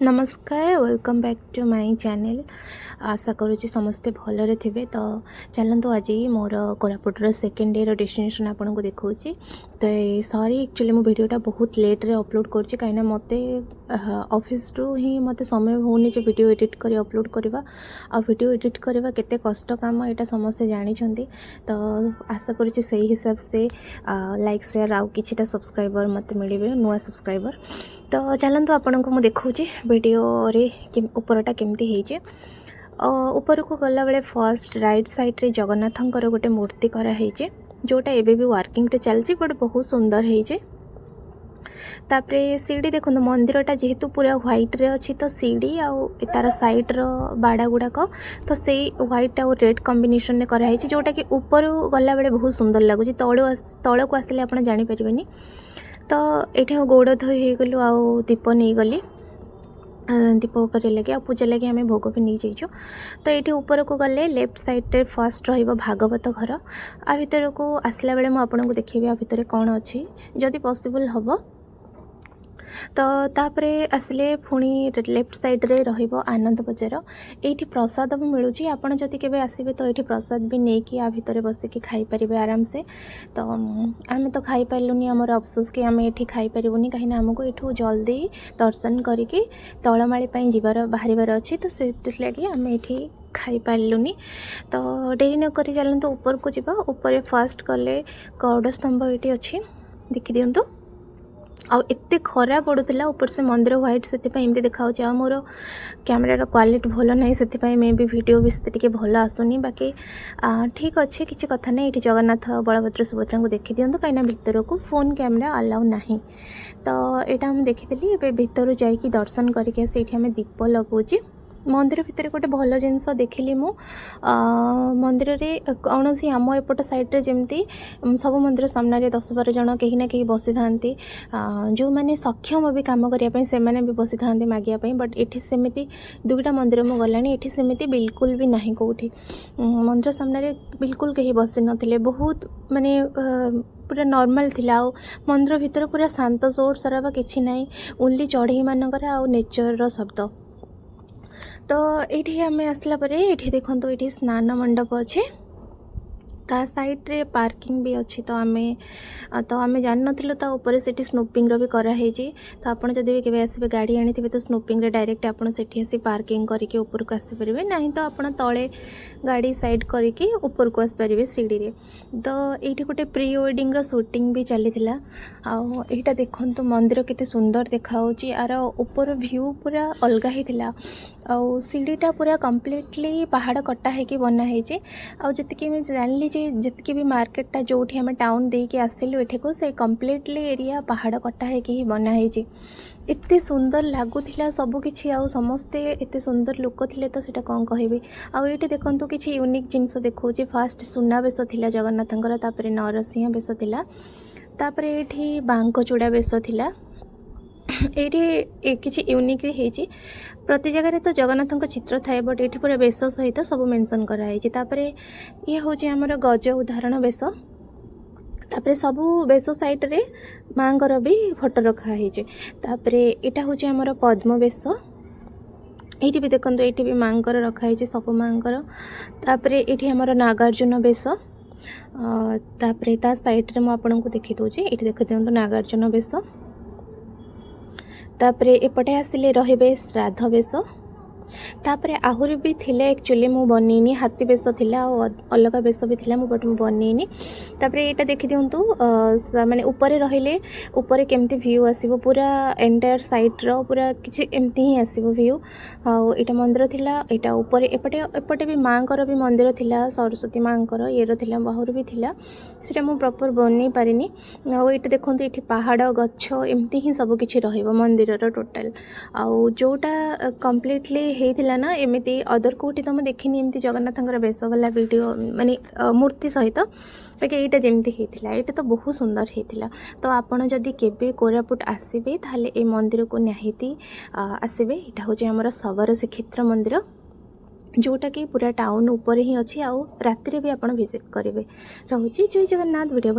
नमस्कार welcome back to my channel. आशा करुँच समस्ते भलरे थे। तो चलतु आज मोर कोरापुटर सेकेंड डे डेस्टिनेशन आपन को देखा। तो सॉरी एक्चुअली मो वीडियोटा बहुत लेट रे अपलोड करछि कहीं मत ऑफिस रु ही मत समय होनी जे वीडियो एडिट कर अपलोड करवा आ वीडियो एडिट करवा केते कष्ट काम एटा समस्ते जानी। तो आशा करुँच से हिसाब से लाइक शेयर आउ किछिटा सब्सक्राइबर मत मिले नुआ सब्सक्राइबर। तो चलतु आपन को मुझे देखा वीडियो रे उपरटा केमती है। ऊपर को गला बेले फर्स्ट राइट साइड रे जगन्नाथंकर गोटे मूर्ति कराई जोटा एबे भी वर्किंग रे चलची बट बहुत सुंदर है। तापरे सीढ़ी देखो मंदिरटा जेहेतु पूरा व्हाइट रे अच्छी तो सीढ़ी आउ तार साइड रो बाड़ा गुड़ाक तो से व्हाइट आउ रेड कॉम्बिनेशन में कराई जोटा कि ऊपर गला बेले बहुत सुंदर लगुच। तल को आसिले आप जानी परिबेनी। तो ये गोड़ धोई हो गलु आउ दीप नहीं गली दीप कर लगे आ पूजा लगे आम भोग भी नहीं जाइछु। तो ये ऊपर को गले लेफ्ट साइड रे फर्स्ट रहिबो भागवत घर। आ भितर को आसला बेले मु आपन को देखिबे आ भितर कौन अच्छी जदि पॉसिबल हबो। तो तापरे आसले पुणी लेफ्ट साइड रे रहिबो आनंद बजार। एठी प्रसाद भी मिलूँ आपड़ जदि केबे आसबे तो ये प्रसाद भी नहीं कि आ भितर बसिकी खाई पारे आराम से। तो आम तो खाई पार्लुनी आमर अफसोस कि आम ये खाई पारूनी कहीं आमको ये जल्दी दर्शन करके तलमाड़ी जीवार बाहर अच्छी। तो से लगे आम ये खाई पार्लुनी। तो डेरी नक चलते ऊपर को जीवा। ऊपर फास्ट गले गौड़ स्तंभ ये अच्छी देखी दिंतु। आउ एते खरा पड़ूला ऊपर से मंदिर व्हाइट से एमती देखा। मोर कैमेरार क्वालिटी भल ना से मे भी वीडियो भी से भल आसुनी। बाकी ठीक अच्छे किसी कथा नहीं। ये जगन्नाथ बलभद्र सुभद्रा को देखी दिंतु कहीं भितर को फोन कैमेरा अलाउ ना। तो यहाँ हम देखी भितर जाकि दर्शन करके आम दीप लगौची। मंदिर भितर गोटे भल जिनस देखिली मु मंदिर रे कौन सी आम एपट साइड्रे जमती सब मंदिर सामने 10-12 जन कहीं ना कहीं बसी था जो मैंने सक्षम भी कम करने से भी बसी था मागियापाई। बट ये सेमती दुईटा मंदिर मु गलानी ये सेमती बिल्कुल भी ना कौटी मंदिर सामने बिल्कुल कहीं बसी नथिले। बहुत माने पूरा नॉर्मल थिला। मंदिर भितर पूरा शांत सोर सराबा किछि नाही ओनली चढ़ई मानकर आ नेचर रो शब्द। तो ये आम आसला ये देखो ये स्नान मंडप अच्छे ता साइड रे पार्किंग भी अच्छी। तो आम जान नु ऊपर से स्नूपिंग भी कराई। तो आपड़ जब भी केवे आसबे गाड़ी आनी तो स्नूपिंग रे डायरेक्ट आपड़ से आसी पार्किंग करके ऊपर को आसीपारे ना तो आपड़ तले गाड़ी साइड करके ऊपर को आसपारे सीढ़ी रे। तो ये गोटे प्री वेडिंग रो शूटिंग भी चली आईटा देखो मंदिर केते सुंदर देखा यार ऊपर व्यू पूरा अलग ही सीढ़ीटा पूरा कम्प्लीटली पहाड़ कटा है बनाई। जी जानली जितकी भी मार्केटा जो आम टाउन देके आसिलु एठेको से कम्प्लीटली एरिया पहाड़ कटा है बनाई। एते सुंदर लगुला सबकि आ समस्ते एते सुंदर लोक थे। तो सीटा कौन कहबी आउ ये देखो किसी यूनिक जिनस देखा। फास्ट सुनावेश थिला जगन्नाथंकर तापरे नरसिंह बेश थिला तापरे ये बांकचूड़ा बेश थिला। ये किसी यूनिक है प्रति जगह तो जगन्नाथ चित्र थाए बट ये पूरा बेश सहित सब मेंशन कराई। ये हूँ आमर गज उदाहरण बेश। तापरे सबू बेश साइड रे माँगर भी फोटो रखाई। तापरे यहाँ हूँ आमर पद्म बेश। ये भी देखो ये भी माँगर रखाई सब माँगर। तापरे ये आमर नागार्जुन बेश। तापरे ता साइड रे मुझे देखी दूसरी ये देख दिखाँ नागार्जुन बेश। तापरे एपटे आसिले रहिबे श्राद्ध बेश। तापरे आहुरी भी थिले एक्चुअली मु बनईनी हाथी बेश थिला अलग बेश भी थिला बट मु बनईनी। तापरे एटा देखि दियंतु माने ऊपर रहिले ऊपर केमती व्यू आसीबो पूरा एंटायर साइड रो पूरा किछि एमती ही आसीबो व्यू। एटा मंदिर थिला एटा ऊपर एपटे भी मांकर भी मंदिर थिला सरस्वती मांकर येरो थिला बाहुर भी थिला सेटा मु प्रॉपर बनई पारिनी। एटा देखंतु एठी पहाड़ गच्छ एमती ही सब किछि रहिबो मंदिर रो टोटल आउ जोटा कंप्लीटली हेतिला ना एमती अदर कोटी तो मुझे देखनी एमती जगन्नाथंकर बेश वाला वीडियो माने मूर्ति सहित बाकी यहाँ जमी होता ये तो बहुत सुंदर होता। तो आपड़ जदि केबे कोरापुट आसबे ताहले ए मंदिर को निहाती आसबे। यहाँ हूँ आमर शबर श्रीक्षेत्र मंदिर जोटा कि पूरा टाउन ऊपर ही अच्छी आउ राति भी आप विजिट करेंगे। रोचे जय जगन्नाथ वीडियो।